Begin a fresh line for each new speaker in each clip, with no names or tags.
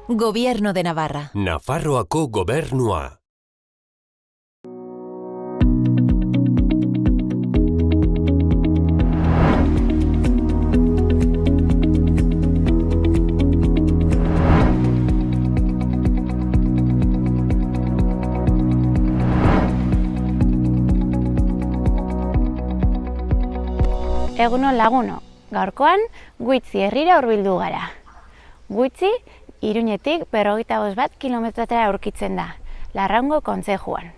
Gobierno de Navarra.
Nafarroako gobernua.
Egunon laguno, gaurkoan Guitzi herrira hurbildu gara. Guitzi, Iruñetik 45 kilometrotara aurkitzen da, Larraungo kontzejuan.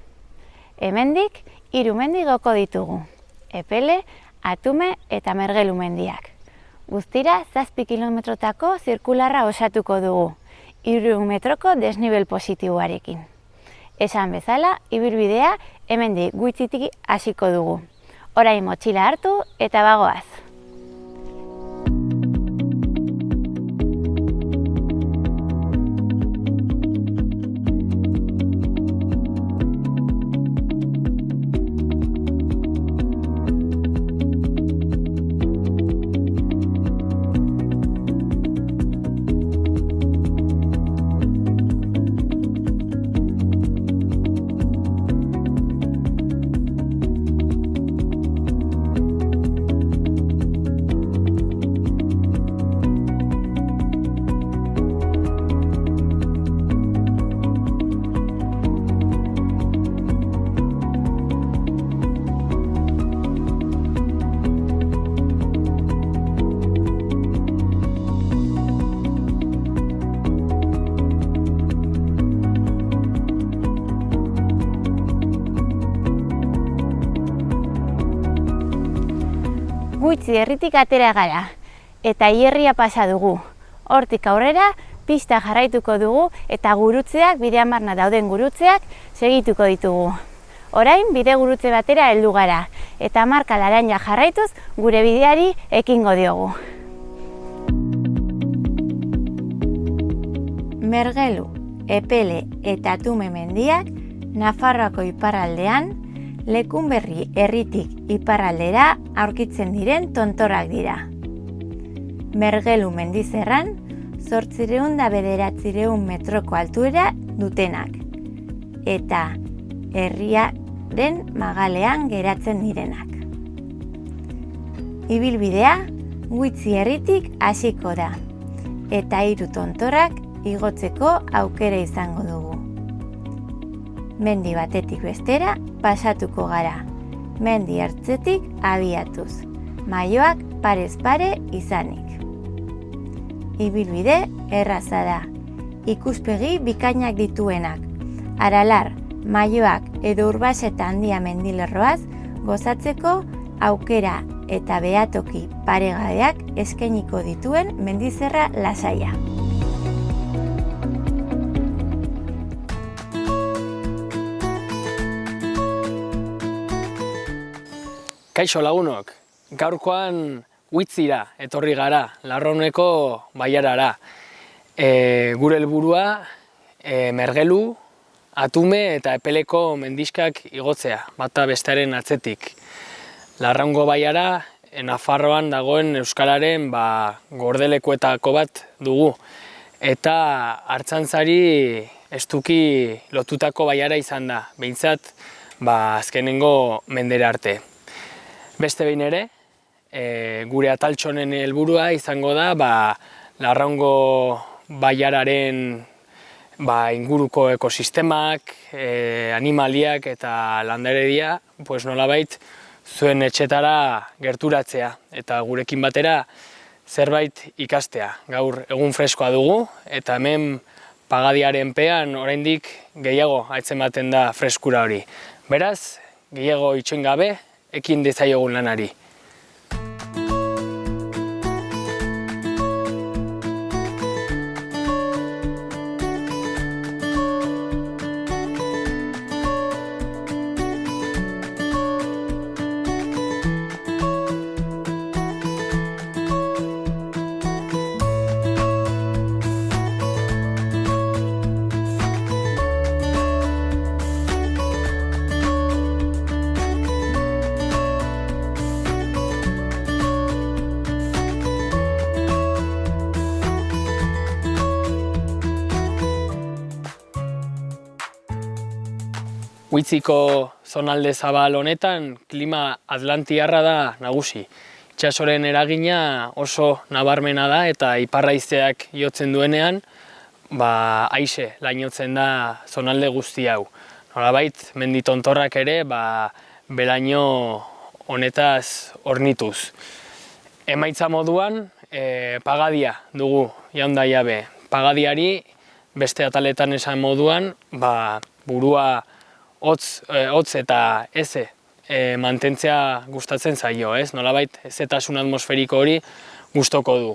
Hemendik 3 mendi goko ditugu, Epele, Atume eta Mergelu mendiak. Guztira 7 kilometrotako zirkularra osatuko dugu, 3 metroko desnibel positiboarekin. Esan bezala, ibilbidea hemendik Guitzitik hasiko dugu. Orain motxila hartu eta bagoaz. Guitzi herritik atera gara, eta Hierria pasa dugu. Hortik aurrera, pista jarraituko dugu eta gurutzeak, bidean barna dauden gurutzeak, segituko ditugu. Orain, bide gurutze batera heldu gara, eta marka laranja jarraituz gure bideari ekingo diogu. Mergelu, Epele eta Atume mendiak, Nafarroako iparraldean, Lekunberri herritik iparraldera aurkitzen diren tontorrak dira. Mergelu mendizerran 809 metroko altuera dutenak, eta herriaren magalean geratzen direnak. Ibilbidea Guitzi herritik hasiko da, eta 3 tontorrak igotzeko aukera izango dugu. Mendi batetik bestera pasatuko gara, mendi ertzetik abiatuz, mailoak parez pare izanik. Ibilbide erraza da, ikuspegi bikainak dituenak, Aralar, mailoak edo Urbaseta handia mendilerroaz gozatzeko aukera eta behatoki paregabeak eskainiko dituen mendizerra lasaia.
Kaixo lagunok, gaurkoan Guitzira etorri gara, Larrauneko bailarara. Gure helburua Mergelu, Atume eta Epeleko mendiskak igotzea, bata bestearen atzetik. Larraungo bailara, Nafarroan dagoen euskararen gordelekuetako bat dugu. Eta Artxantzari estuki lotutako bailara izan da, behintzat azkenengo mendera arte. Beste behin ere, gure ataltxonen helburua izango da Larraungo bailararen inguruko ekosistemak, animaliak eta landaredia nolabait zuen etxetara gerturatzea eta gurekin batera zerbait ikastea. Gaur egun freskoa dugu eta hemen pagadiaren pean oraindik gehiago atzematen da freskura hori. Beraz, gehiago itxoin gabe, ekin dezaiogun lanari. Witziko zonalde zabal honetan klima atlantiarra da nagusi. Itsasoren eragina oso nabarmena da eta iparraizeak jotzen duenean, haize lainotzen da zonalde guzti hau. Nolabait, mendi tontorrak ere belaino honetaz hornituz. Emaitza moduan, pagadia dugu jaunda jabe. Pagadiari, beste ataletan esan moduan, burua hotz eta eze mantentzea gustatzen zaio, ez? Nolabait, ezetasun atmosferiko hori gustoko du.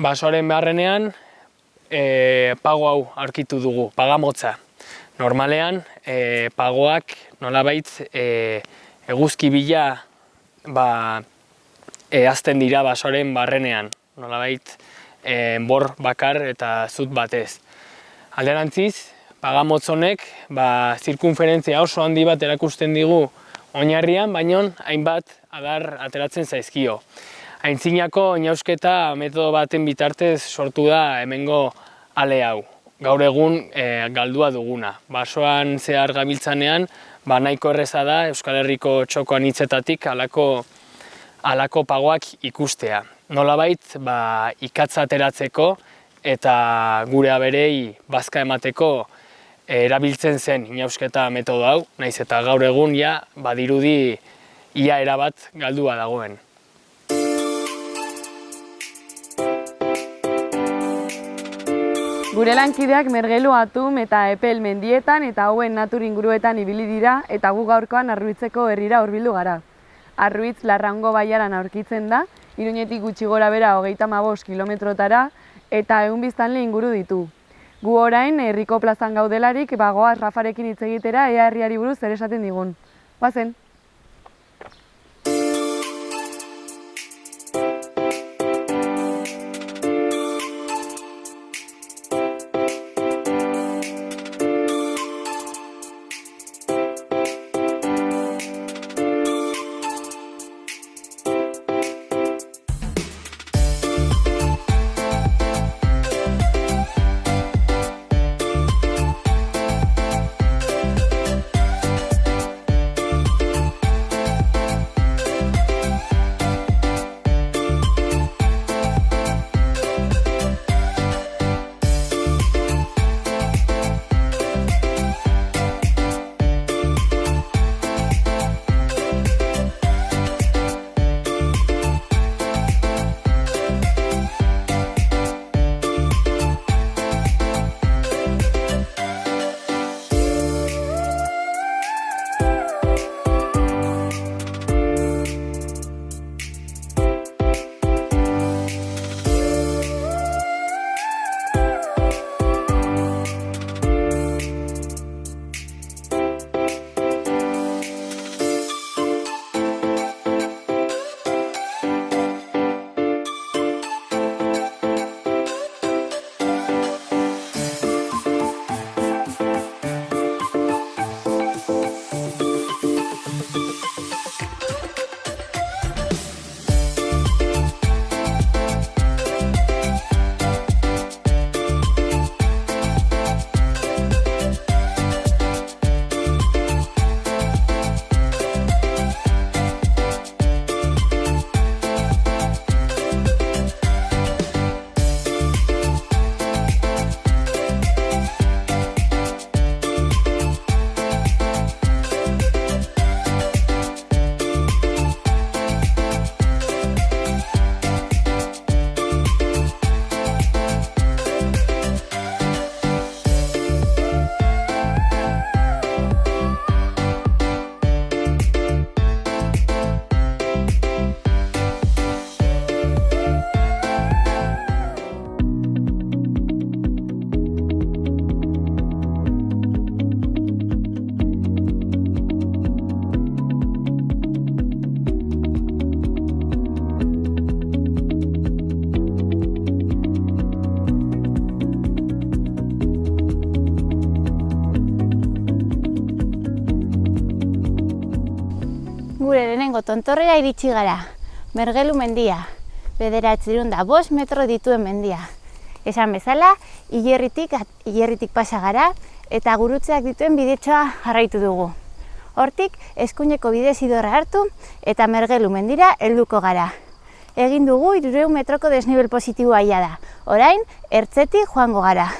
Basoaren beharrenean, pago hau aurkitu dugu, pagamotza. Normalean, pagoak nolabait eguzki bila hazten dira basoaren barrenean. Nolabait, bor bakar eta zut batez. Alderantziz, pagamotz honek zirkunferentzia oso handi bat erakusten digu oinarrian, baina hainbat adar ateratzen zaizkio. Aintzinako inausketa metodo baten bitartez sortu da hemengo ale hau. Gaur egun galdua duguna. Basoan zehar gabiltzanean, nahiko erreza da Euskal Herriko txoko anitzetatik halako pagoak ikustea. Nolabait, ikatza ateratzeko eta gure aberei bazka emateko erabiltzen zen inausketa metodo hau, nahiz eta gaur egun badirudi ia erabat galdua dagoen.
Gure lankideak Mergelu, Atum eta Epel mendietan eta hauen natur inguruetan ibili dira eta gu gaurkoan Arruitzeko herrira hurbildu gara. Arruitz Larraungo bailaran aurkitzen da, Iruñetik gutxi gora bera 35 kilometrotara eta 100 biztanle inguru ditu. Gu orain herriko plazan gaudelarik goaz Rafarekin hitz egitera ea herriari buruz zer esaten digun. Bazen!
Gure lehenengo tontorrera iritsi gara, Mergelu mendia, 905 metro dituen mendia. Esan bezala, hilerritik pasa gara eta gurutzeak dituen bidetxoa jarraitu dugu. Hortik, eskuineko bidezidorra hartu eta Mergelu mendira helduko gara. Egin dugu 300 metroko desnibel positiboa da. Orain, ertzetik joango gara.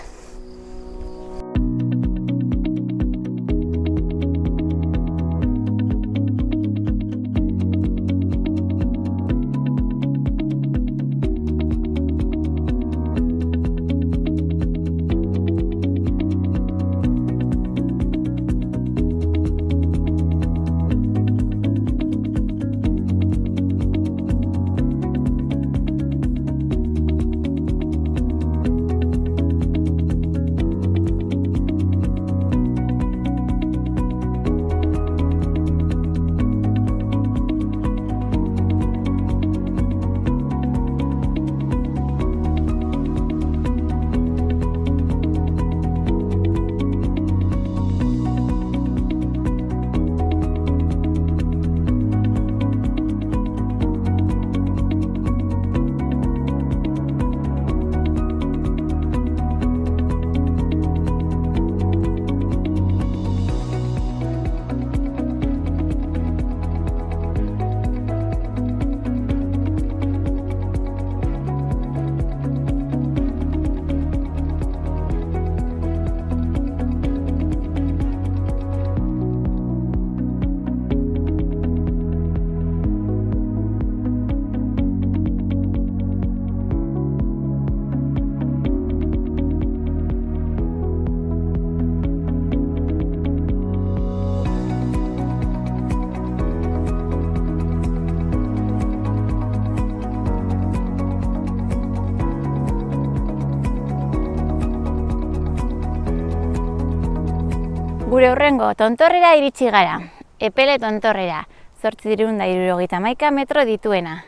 Gure hurrengo tontorrera iritsi gara. Epele tontorrera, 871 metro dituena.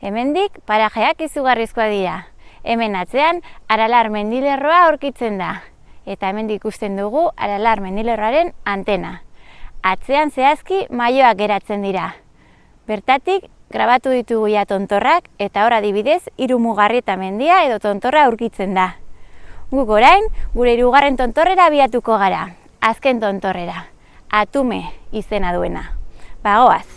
Hemendik parajeak izugarrizkoa dira. Hemen atzean Aralar mendilerroa aurkitzen da. Eta hemendik ikusten dugu Aralar mendilerroaren antena. Atzean zehazki maioak geratzen dira. Bertatik grabatu ditugu ja tontorrak eta hor adibidez 3 Mugarrieta mendia edo tontorra aurkitzen da. Guk orain gure 3. tontorrera abiatuko gara. Azken tontorrera, Atume izena duena. Bagoaz!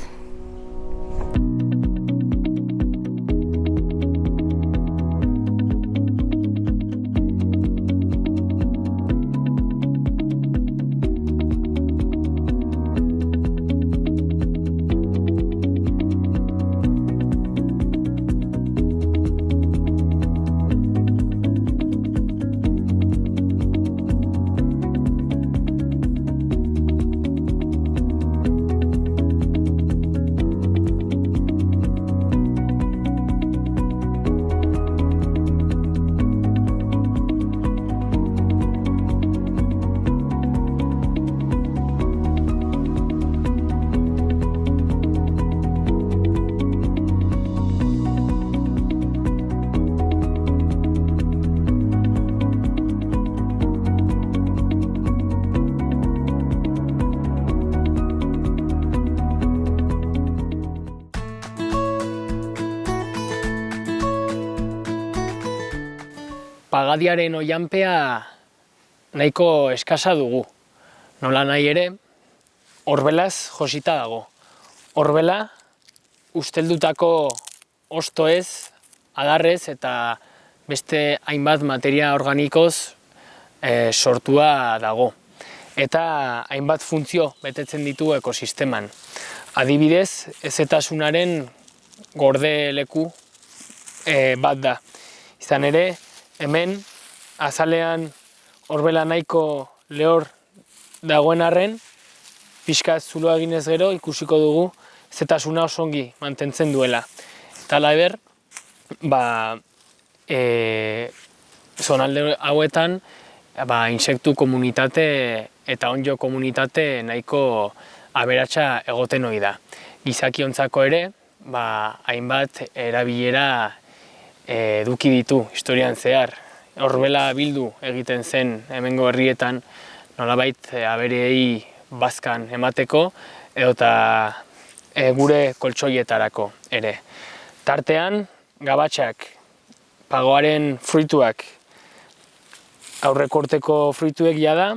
Pagadiaren oihanpea nahiko eskasa dugu. Nola nahi ere, orbelaz josita dago. Orbela usteldutako hostoez, adarrez eta beste hainbat materia organikoz sortua dago. Eta hainbat funtzio betetzen ditu ekosisteman. Adibidez, hezetasunaren gordeleku bat da. Izan ere, hemen azalean orbela nahiko lehor dagoen arren, pixka zuloa eginez gero ikusiko dugu hezetasuna oso ongi mantentzen duela. Eta halaber, zonalde hauetan insektu komunitate eta onddo komunitate nahiko aberatsa egoten ohi da. Gizakiontzako ere, hainbat erabilera eduki ditu historian zehar. Orbela bildu egiten zen hemengo herrietan nolabait abereei bazkan emateko edota gure koltsoietarako ere. Tartean, gabatxak, pagoaren fruituak, aurreko urteko fruituek jada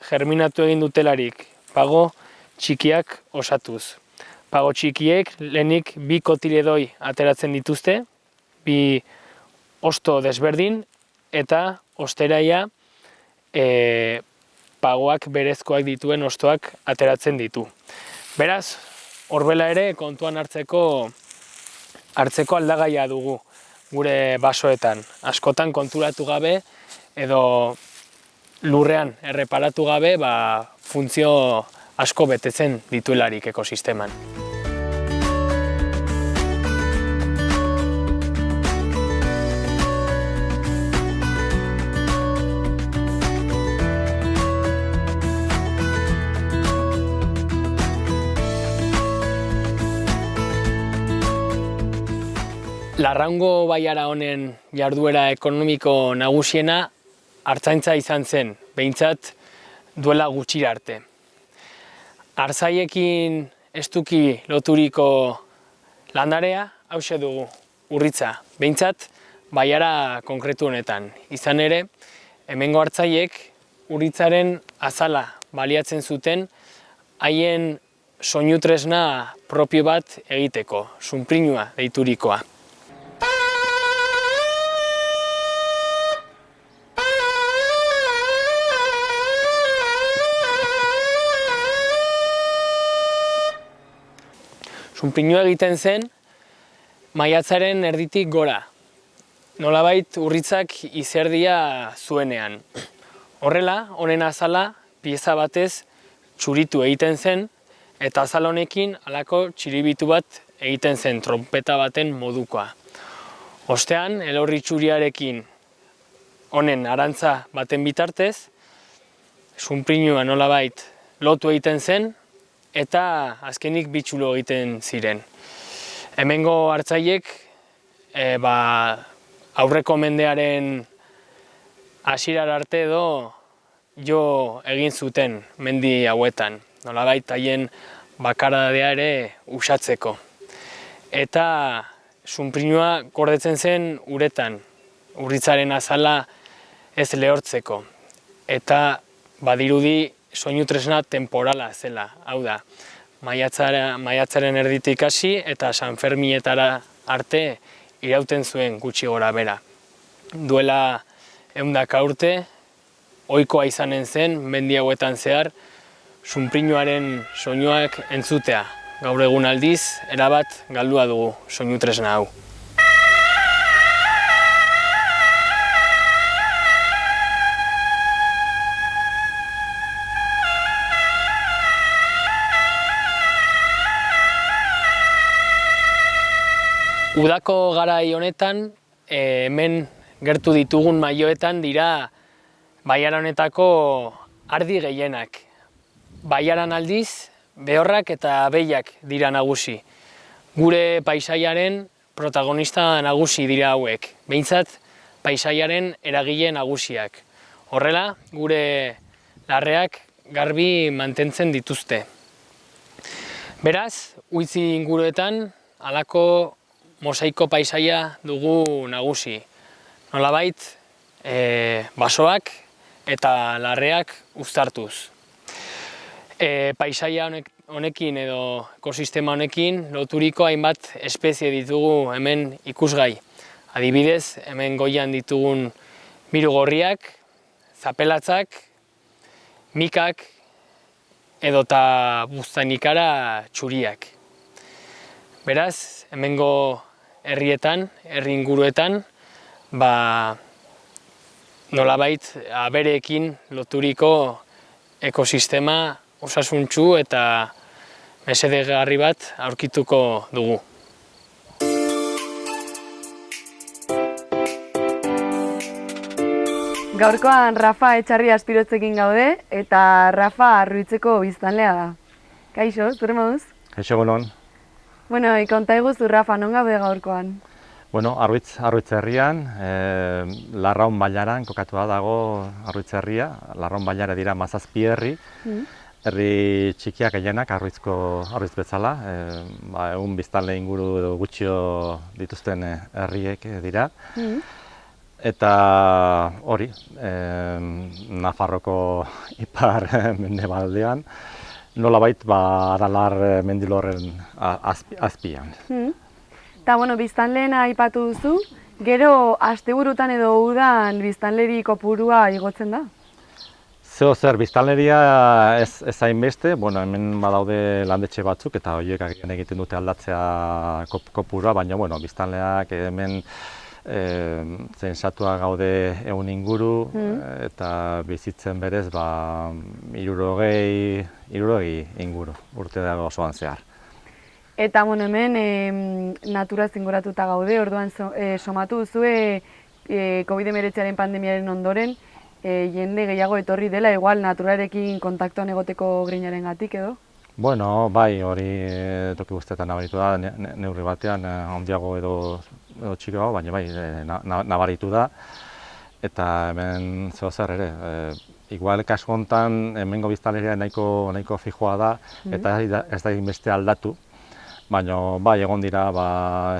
germinatu egin dutelarik, pago txikiak osatuz. Pago txikiek lehenik 2 kotiledoi ateratzen dituzte, 2 hosto desberdin, eta osteraia pagoak berezkoak dituen hostoak ateratzen ditu. Beraz, horbela ere kontuan hartzeko aldagaia dugu gure basoetan. Askotan konturatu gabe edo lurrean erreparatu gabe funtzio asko betetzen dituelarik ekosisteman. Larraungo bailara honen jarduera ekonomiko nagusiena artzaintza izan zen, behintzat duela gutxira arte. Artzaiekin estuki loturiko landarea hauxe dugu, urritza, behintzat baiara konkretu honetan. Izan ere, hemengo artzaiek urritzaren azala baliatzen zuten haien soinu tresna propio bat egiteko, sunprinua deiturikoa. Sunprinua egiten zen maiatzaren erditik gora, nolabait urritzak izerdia zuenean. Horrela, honen azala pieza batez txuritu egiten zen, eta azal honekin halako txiribitu bat egiten zen, trompeta baten modukoa. Ostean, elorri txuriarekin honen arantza baten bitartez, sunprinua nolabait lotu egiten zen, eta azkenik bitxulo egiten ziren. Hemengo artzaiek aurreko mendearen hasiera arte edo jo egin zuten mendi hauetan, nolabait haien bakaradadea ere uxatzeko. Eta sunprinua gordetzen zen uretan, urritzaren azala ez lehortzeko. Eta badirudi soinu tresna temporala zela, hau da, maiatzaren erditik hasi eta San Ferminetara arte irauten zuen gutxi gora bera. Duela 100 urte, ohikoa izanen zen, mendi hauetan zehar, sunprinuaren soinuak entzutea. Gaur egun aldiz, erabat galdua dugu soinu tresna hau. Udako garai honetan, hemen gertu ditugun mailoetan dira baiara honetako ardi gehienak. Baiaran aldiz, behorrak eta behiak dira nagusi. Gure paisaiaren protagonista nagusi dira hauek, behintzat paisaiaren eragile nagusiak. Horrela, gure larreak garbi mantentzen dituzte. Beraz, Uitzi inguruetan halako mosaiko paisaia dugu nagusi. Nolabait, basoak eta larreak uztartuz. Paisaia honekin edo ekosistema honekin loturiko hainbat espezie ditugu hemen ikusgai. Adibidez, hemen goian ditugun mirugorriak, zapelatzak, mikak edota buztanikara txuriak. Beraz, hemengo herrietan, herri inguruetan, nolabait abereekin loturiko ekosistema osasuntsu eta mesedegarri bat aurkituko dugu.
Gaurkoan Rafa Etxarri Aspirotzekin gaude eta Rafa Arruitzeko biztanlea da. Kaixo, zure moduz?
Kaixo, egunon.
Bueno, konta iguzu Rafa, non gaude gaurkoan?
Bueno, Arruitz herrian, Larraun bailaran kokatua dago Arruitz herria. Larraun bailara dira 17 herri. Herri txikiak gehienak Arruitz bezala. Egun biztanle inguru edo gutxio dituzten herriek dira. Eta hori, Nafarroko ipar mendebaldean, nolabait Aralar mendilorren azpian.
Eta, biztanleen aipatu duzu, gero asteburutan edo udan biztanleri kopurua igotzen da?
Zeo zer, biztanleria ez hainbeste, hemen badaude landetxe batzuk eta horiek agian egiten dute aldatzea kopurua, baina biztanleak hemen zensatua gaude 100 inguru eta bizitzen berez 60 inguru urte dago osoan zehar.
Eta hemen naturaz inguratuta gaude, orduan somatu duzue COVID-19 pandemiaren ondoren jende gehiago etorri dela, igual naturarekin kontaktuan egoteko grinarengatik edo?
Bueno, bai, hori toki guztietan nabaritu da, neurri batean handiago edo txikiago, baina bai, nabaritu da. Eta hemen zeo zer ere, igual kasu honetan hemengo biztanleria nahiko fijoa da, eta ez da inbeste aldatu. Baina bai, egon dira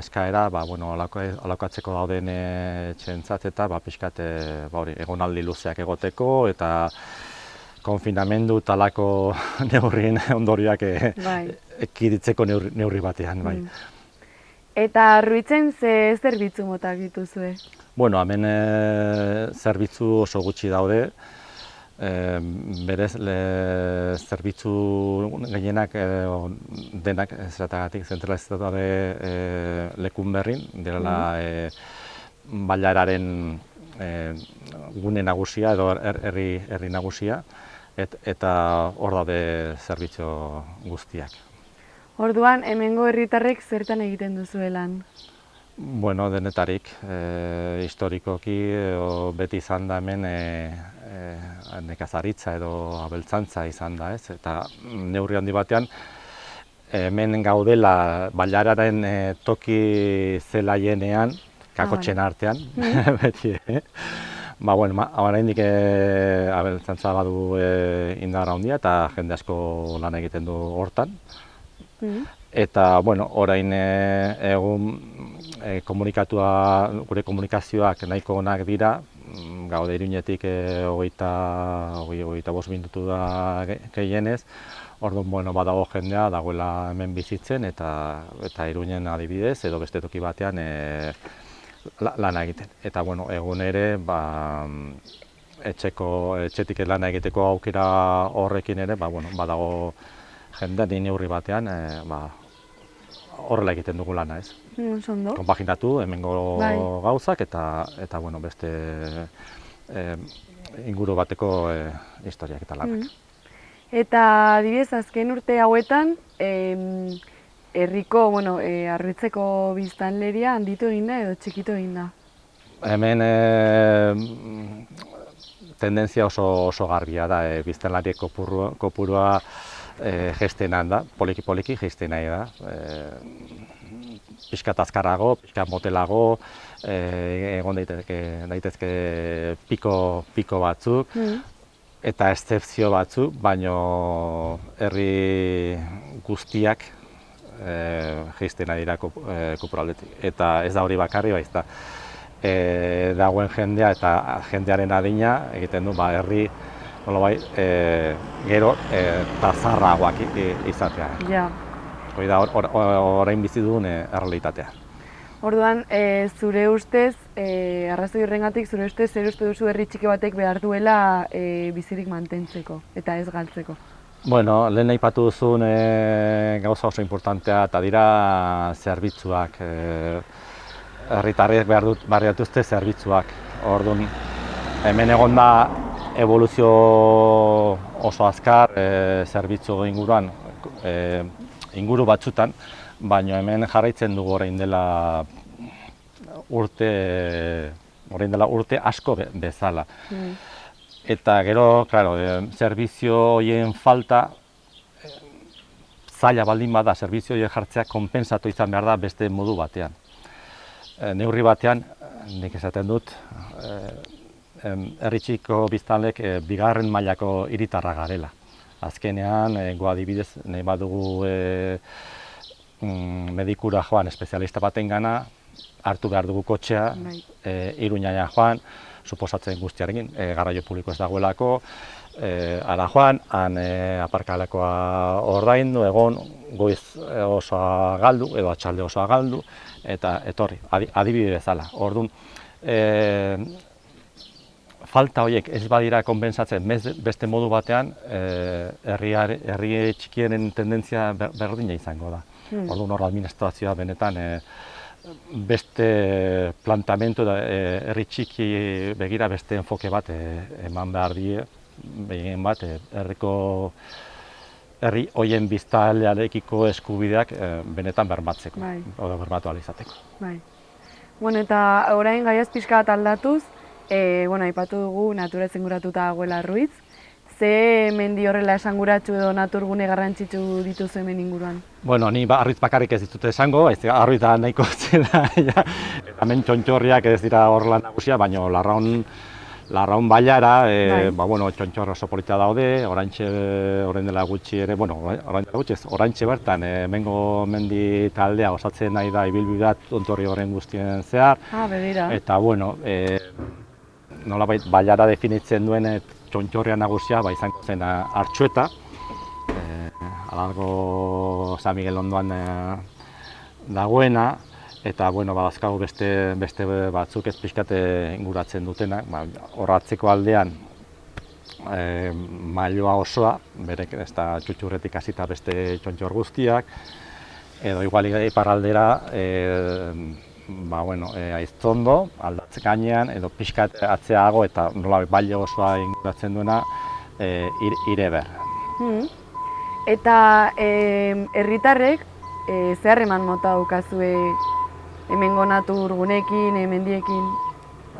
eskaera, alokatzeko dauden etxeentzat eta pixkat egonaldi luzeak egoteko eta konfinamendu talako neurrien ondorioak ekiditeko neurri batean.
Eta Arruitzen ze zerbitzu motak dituzue?
Hemen zerbitzu oso gutxi daude. Berez, zerbitzu gehienak denak zertagatik zentralizatu daude lekun berrin, direla bailararen gune nagusia edo herri nagusia, eta hor daude zerbitzu guztiak.
Orduan, hemengo herritarrek zertan egiten duzuelan?
Denetarik, historikoki beti izan da hemen nekazaritza edo abeltzantza izan da, ez? Eta neurri handi batean hemen gaudela bailararen toki zelaienean, kakotxen artean, beti. Oraindik abeltzantza badu indar handia eta jende asko lan egiten du hortan. Eta, orain egun gure komunikazioak nahiko onak dira, gaude Iruñetik 25 minutu da gehienez, orduan badago jendea dagoela hemen bizitzen eta Iruñen adibidez edo beste toki batean lana egiten. Eta egun ere etxetik lana egiteko aukera horrekin ere badago jendea neurri batean horrela egiten dugu lana, ez? Konpaginatu hemengo gauzak eta beste inguru bateko historiak eta lanak.
Eta adibidez, azken urte hauetan, herriko, Arruitzeko biztanleria handitu egin da edo txikitu egin da?
Hemen tendentzia oso garbia da, biztanlariek kopurua jaisten da, poliki jaisten nahi da. Pixkat azkarrago, pixkat motelago, egon daitezke piko batzuk eta eszepzio batzuk, baino herri guztiak jaisten nahi dira kopuraldetik. Eta ez da hori bakarri, baiz da dagoen jendea eta jendearen adina egiten du herri gero eta zaharragoak izatea. Hori da orain bizi dugun errealitatea.
Orduan, zure ustez, arrazoi horrengatik, zure ustez, zer uste duzu herri txiki batek behar duela bizirik mantentzeko eta ez galtzeko?
Lehen aipatu duzun gauza oso importantea eta dira zerbitzuak. Herritarrek behar dituzte zerbitzuak. Orduan, hemen egon da evoluzio oso azkar zerbitzu inguruan, inguru batzutan, baina hemen jarraitzen dugu orain dela urte asko bezala. Eta gero, zerbizio horien falta, zaila baldin bada, zerbizio horien jartzea konpentsatu izan behar da beste modu batean. Neurri batean, nik esaten dut, herri txiko biztanlek bigarren mailako hiritarra garela. Azkenean, adibidez, nahi badugu medikura joan espezialista batengana, hartu behar dugu kotxea, Iruñaina joan, suposatzen guztiarekin, garraio publiko ez dagoelako, ara joan, han aparkalekoa ordaindu, egon goiz osoa galdu, edo atxalde osoa galdu, eta etorri, adibide bezala. Orduan, falta horiek ez badira konpensatzen beste modu batean, herri txikienen tendentzia berdina izango da. Orduan hor administrazioa benetan beste plantamentu da herri txiki begira beste enfoke bat eman behar die, begien bat herri hoien biztanlearekiko eskubideak benetan bermatzeko, edo bermatu ahal izateko.
Bueno, eta orain gaiaz pixka bat aldatuz, aipatu dugu natura inguratuta dagoela Arruitz. Ze mendi horrela esanguratsu edo naturgune garrantzitsu dituzu hemen inguruan?
Bueno, ni Arruitz bakarrik ez ditut esango, Arruitz da nahiko zela, hemen txontxorriak ez dira horrela nagusia, baina Larraun bailara, txontxor oso polita daude, orain dela gutxi ere, oraintxe bertan, hemengo mendi taldea osatzen nahi da ibilbidea tontorri horren guztien zehar.
Begira.
Eta, nolabait bailara definitzen duen txontxorria nagusia izango zen Artxueta, Alargo San Miguel ondoan dagoena, eta badazkagu beste batzuk ez pixkat inguratzen dutenak, horratzeko aldean mailoa osoa, berek ez da txutxurretik hasita beste txontxor guztiak, edo igual iparraldera Aiztondo, aldatze gainean, edo pixkat atzeago eta nolabait baile osoa inguratzen duena Ireber.
Eta herritarrek ze harreman mota daukazue hemengo naturgunekin, mendiekin?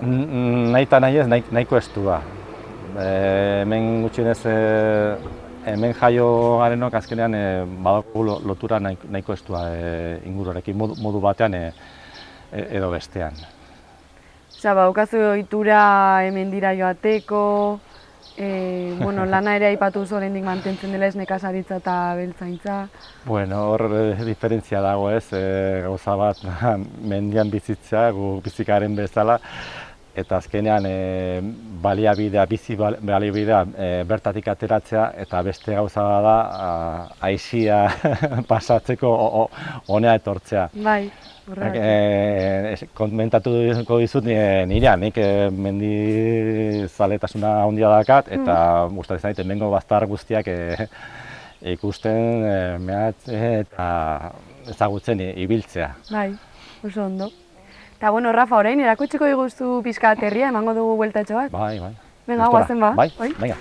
Nahi eta nahi ez, nahiko estua. Hemen gutxienez, hemen jaio garenok azkenean badago lotura nahiko estua inguruarekin modu batean edo bestean.
Badaukazu ohitura hemen dira joateko, lana ere aipatu oraindik mantentzen dela ez nekazaritza eta abeltzaintza.
Hor diferentzia dago ez, gauza bat mendian bizitzea, gu bizikaren bezala, eta azkenean bizi baliabidea bertatik ateratzea, eta beste gauza da aisia pasatzeko honea etortzea. Komentatuko dizut nirea, nik mendizaletasuna handia dakat, eta gustatzen zait hemengo baztar guztiak ikusten, mehatzen eta ezagutzen ibiltzea.
Oso ondo. Eta Rafa, orain erakutsiko diguzu pixka bat herria, emango dugu bueltatxo bat?
Bai.
Venga, guazen ba.
Venga.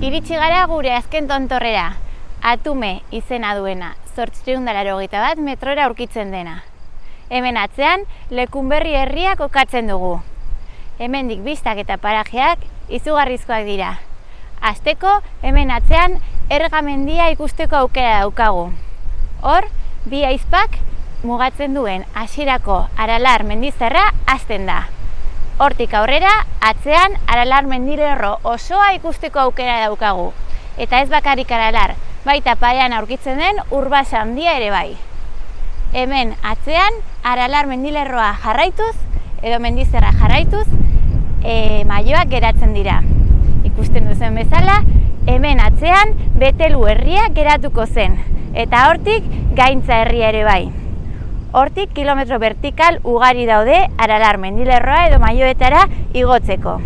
Iritsi gara gure azken tontorrera, Atume izena duena, 881 metrora aurkitzen dena. Hemen atzean, Lekunberri herria kokatzen dugu. Hemendik bistak eta parajeak izugarrizkoak dira. Hasteko, hemen atzean, Erga mendia ikusteko aukera daukagu. Hor, bi aizpak mugatzen duen hasierako Aralar mendizerra hasten da. Hortik aurrera, atzean Aralar mendilerro osoa ikusteko aukera daukagu. Eta ez bakarrik Aralar, baita parean aurkitzen den Urbasa handia ere bai. Hemen atzean Aralar mendilerroa jarraituz, edo mendizerra jarraituz, mailoak geratzen dira. Ikusten duzen bezala, hemen atzean Betelu herria geratuko zen, eta hortik Gaintza herria ere bai. Hortik kilometro vertikal ugari daude Aralar mendilerroa edo mailoetara igotzeko.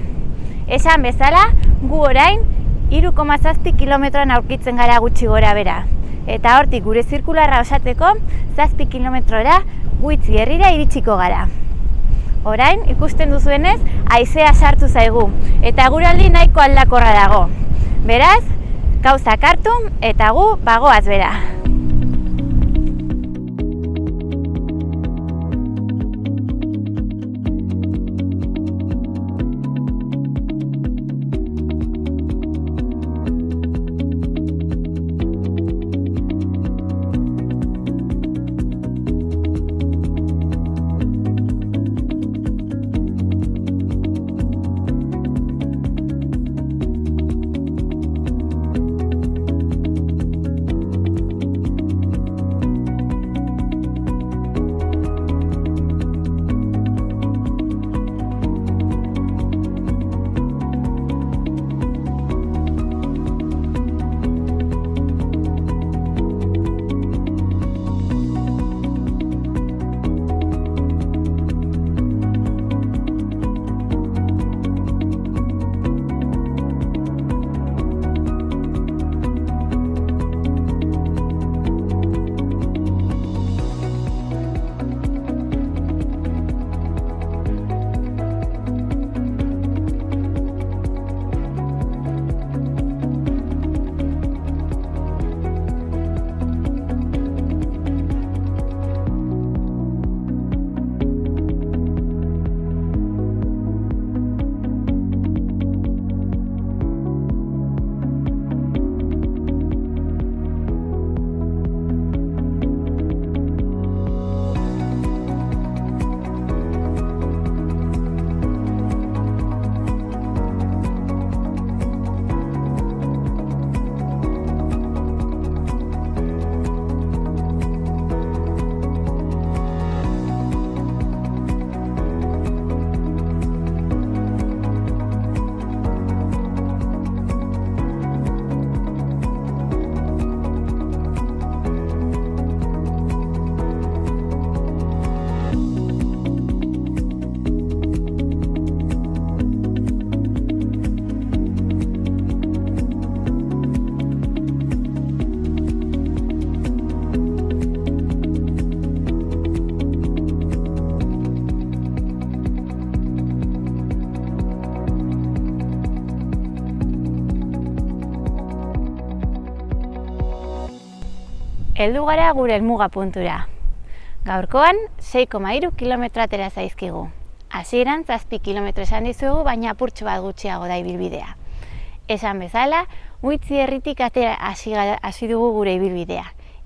Esan bezala, gu orain 3,7 kilometroan aurkitzen gara gutxi gora bera. Eta hortik gure zirkularra osatzeko 7 kilometrora Guitzi herrira iritsiko gara. Orain, ikusten duzuenez, haizea sartu zaigu, eta eguraldi nahiko aldakorra dago. Beraz, gauzak hartu eta gu bagoaz bera. heldu gara gure helmuga puntura. Gaurkoan 6,3 kilometro atera zaizkigu. Hasieran 7 kilometro esan dizugu, baina apurtxo bat gutxiago da ibilbidea. Esan bezala, Guitzi herritik atera hasi dugu gure ibilbidea.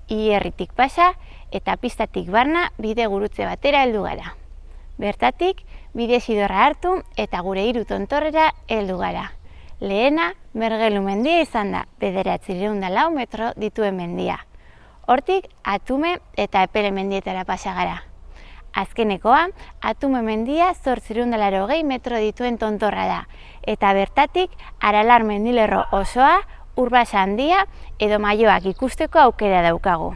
Herritik pasa eta pistatik barna bide gurutze batera heldu gara. Bertatik, bide sidorra hartu eta gure 3 tontorrera heldu gara. Lehena, Mergelu mendia izan da, 904 metro dituen mendia. Hortik, Atume eta Epele mendietara pasa gara. Azkenekoa, Atume mendia 880 metro dituen tontorra da, eta bertatik Aralar mendilerro osoa, Urbasa handia edo Maioak ikusteko aukera daukagu.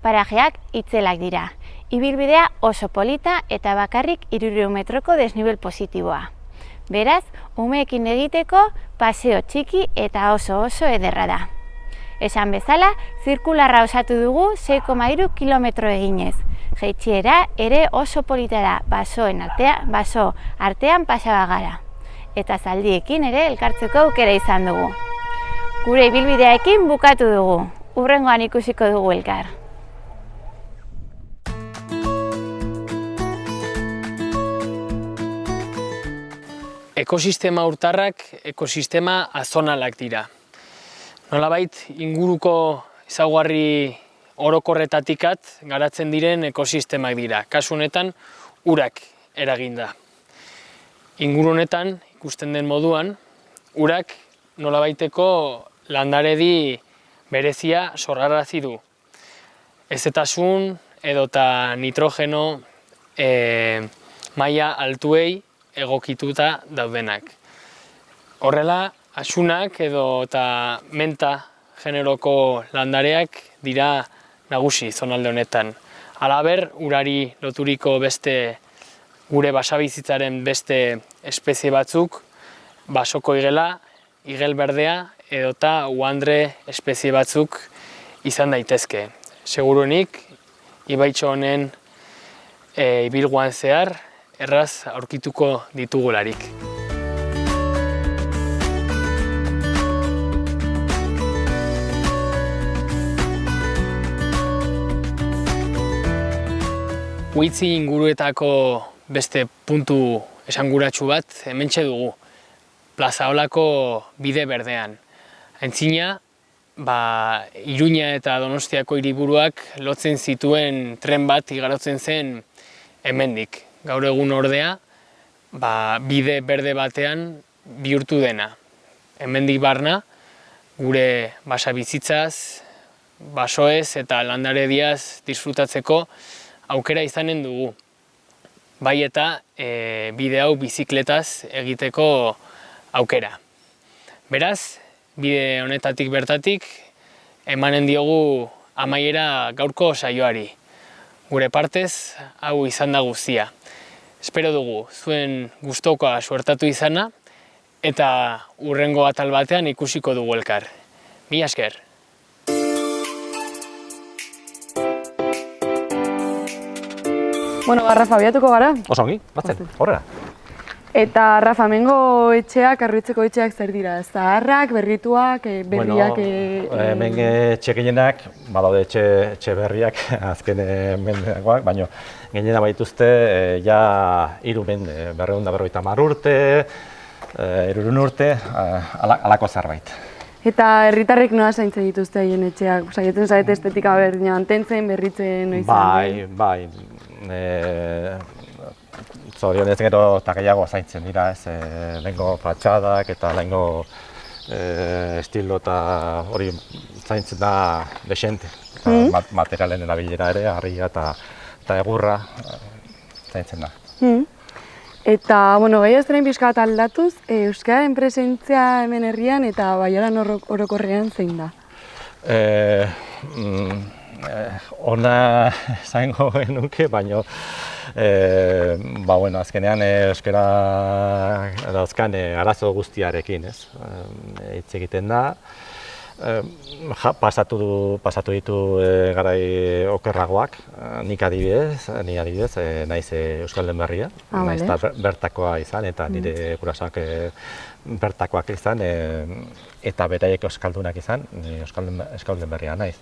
Parajeak itzelak dira, ibilbidea oso polita eta bakarrik 300 metroko desnibel positiboa. Beraz, umeekin egiteko paseo txiki eta oso ederra da. Esan bezala, zirkularra osatu dugu 6,3 kilometro eginez. Jaitsiera ere oso polita da, baso artean pasaba gara. Eta zaldiekin ere elkartzeko aukera izan dugu. Gure ibilbidearekin bukatu dugu. Hurrengoan ikusiko dugu elkar.
Ekosistema urtarrak ekosistema azonalak dira. Nolabait inguruko ezaugarri orokorretatikat garatzen diren ekosistemak dira. Kasu honetan urak eraginda. Inguru honetan ikusten den moduan, urak nolabaiteko landaredi berezia sorrarazi du. Hezetasun edota nitrogeno maila altuei egokituta daudenak. Horrela, asunak edota menta generoko landareak dira nagusi zonalde honetan. Halaber, urari loturiko gure basabizitzaren beste espezie batzuk, basoko igela, igel berdea edota uandre espezie batzuk izan daitezke. Seguruenik, ibaitxo honen ibilguan zehar, erraz aurkituko ditugularik. Guitzi inguruetako beste puntu esanguratsu bat hementxe dugu, Plazaolako bide berdean. Aintzina, Iruña eta Donostiako hiriburuak lotzen zituen tren bat igarotzen zen hemendik. Gaur egun ordea, bide berde batean bihurtu dena. Hemendik barna, gure basabizitzaz, basoez eta landarediaz disfrutatzeko aukera izanen dugu. Bai eta bide hau bizikletaz egiteko aukera. Beraz, bide honetatik bertatik emanen diogu amaiera gaurko saioari. Gure partez, hau izan da guztia. Espero dugu zuen gustokoa suertatu izana eta hurrengo atal batean ikusiko dugu elkar. Mila esker!
Bueno, Rafa, biatuko gara?
Oso ongi, batzen, horrela.
Eta Rafa, hemengo etxeak, Arruitzeko etxeak zer dira? Zaharrak, berrituak, berriak?
Hemen etxe gehienak, badaude etxe berriak, azken mendekoak, baina gehiena baituzte ja 350 urte, 300 urte, alako zerbait.
Eta herritarrek nola zaintzen dituzte haien etxeak? Saiatzen zarete estetika berdina mantentzen, berritzen, noiz?
Bai. Zorionez gero eta gehiago zaintzen dira, lehengo fatxadak eta lehengo estilo eta hori zaintzen da desente. Materialen erabilera ere, harria eta egurra zaintzen da.
Eta, gehi azteren pixka bat aldatuz, euskararen presentzia hemen herrian eta Baiaran orokorrean zein da?
Ona zaingo genuke, baina azkenean euskara dauzkan arazo guztiarekin, hitz egiten da. Pasatu ditu garai okerragoak, ni adibidez, naiz Euskalden berria, naiz bertakoa izan eta nire gurasoak bertakoak izan eta beraiek euskaldunak izan, Euskalden berria naiz.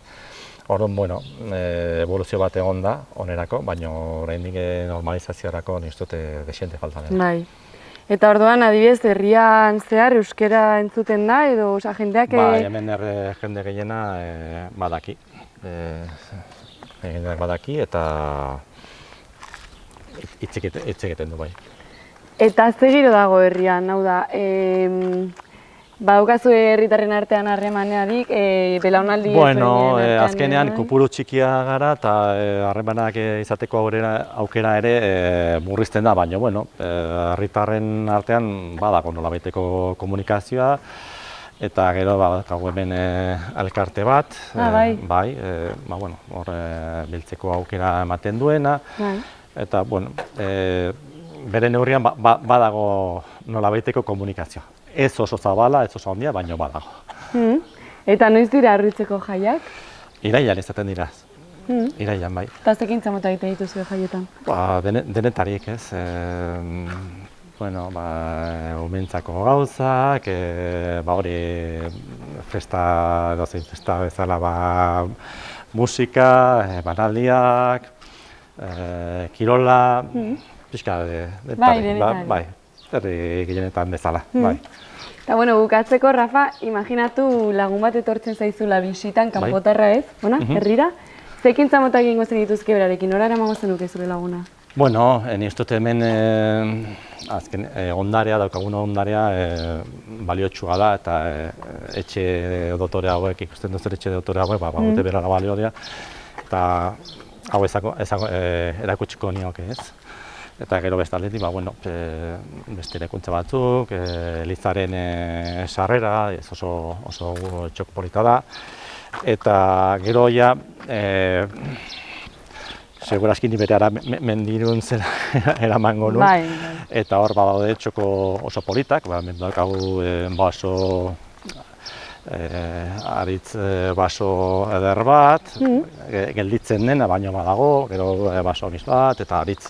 Orduan, bueno, evoluzio bat egon da, onerako, baina oraindik normalizaziorako nik uste dut desiente falta dela.
Bai. Eta orduan, adibidez, herrian zehar euskera entzuten da, edo jendeak...
Bai, hemen jende gehiena badaki. Jendeak badaki eta hitz egiten du bai.
Eta ze giro dago herrian, hau da, badaukazu herritarren artean harremanearik, belaunaldi
Bueno, azkenean kopuru txikia gara eta harremanak izateko aukera ere murrizten da, baina bueno, herritarren artean badago nolabaiteko komunikazioa eta gero badaukagu hemen elkarte bat, bai, bueno, hor biltzeko aukera ematen duena, eta bueno, bere neurrian badago nolabaiteko komunikazioa. Ez oso zabala, ez oso handia, baina badago.
Eta noiz dira Arruitzeko jaiak?
Irailan izaten dira. Irailan, bai.
Eta ze ekintza mota egiten dituzue jaietan?
Denetarik, ez. Bueno, umentzako gauzak, hori festa, dozein festa bezala, musika, banaldiak, kirola, pixka denetarik, bai. Herri gehienetan bezala, bai.
Eta bueno, bukatzeko, Rafa, imaginatu lagun bat etortzen zaizula bisitan, kanpotarra ez, herrira. Ze ekintza mota egingo zen dituzke berarekin, nora eramango zenuke zure laguna?
Bueno, ni uste dut hemen azken ondarea, daukagun ondarea baliotsua da eta etxe dotore hauek, ikusten dut etxe dotore hauek, dute berara balioa eta hau erakutsiko nioke ez. Eta gero beste aldetik, beste eraikuntza batzuk, Elizaren sarrera, oso txok polita da. Eta gero ja, segurazki ni bere mendirun zera eramango nuen. Eta hor badaude txoko oso politak, hemen daukagu baso, aritz baso eder bat, gelditzen dena baino badago, gero baso amiz bat, eta aritz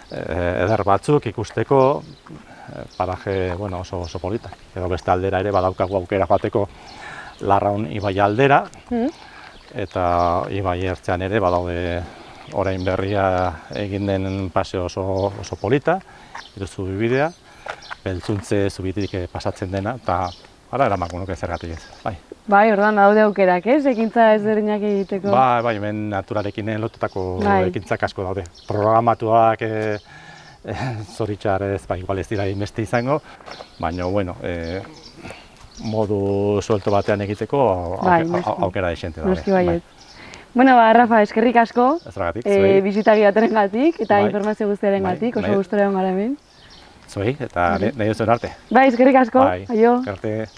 eder batzuk ikusteko paraje oso politak. Edo beste aldera ere badaukagu aukera joateko Larraun ibai aldera, eta ibai ertzean ere badaude orain berria egin den paseo oso polita, iruzu bibidea, beltzuntze zubitik pasatzen dena, eta eramango nuke zergatik ez.
Bai, orduan daude aukerak, ez? Ekintza ezberdinak egiteko.
Bai, hemen naturarekin lotutako ekintzak asko daude. Programatuak zoritxarrez, igual ez dira inbeste izango, baina, bueno, modu suelto batean egiteko aukera desente daude.
Noski baiet. Bueno, Rafa, eskerrik asko, bisitari baterengatik eta informazio guztiarengatik, oso gustora egon gara hemen.
Zuei, eta nahi duzuen arte.
Bai, eskerrik asko, aio.
Arte.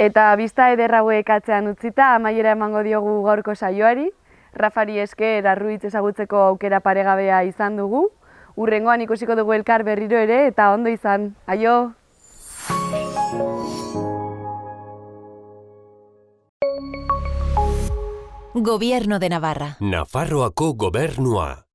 Eta bista eder hauek atzean utzita, amaiera emango diogu gaurko saioari. Rafari esker Arruitz ezagutzeko aukera paregabea izan dugu. Hurrengoan ikusiko dugu elkar berriro ere eta ondo izan. Aio!
Gobierno de Navarra.
Nafarroako Gobernua.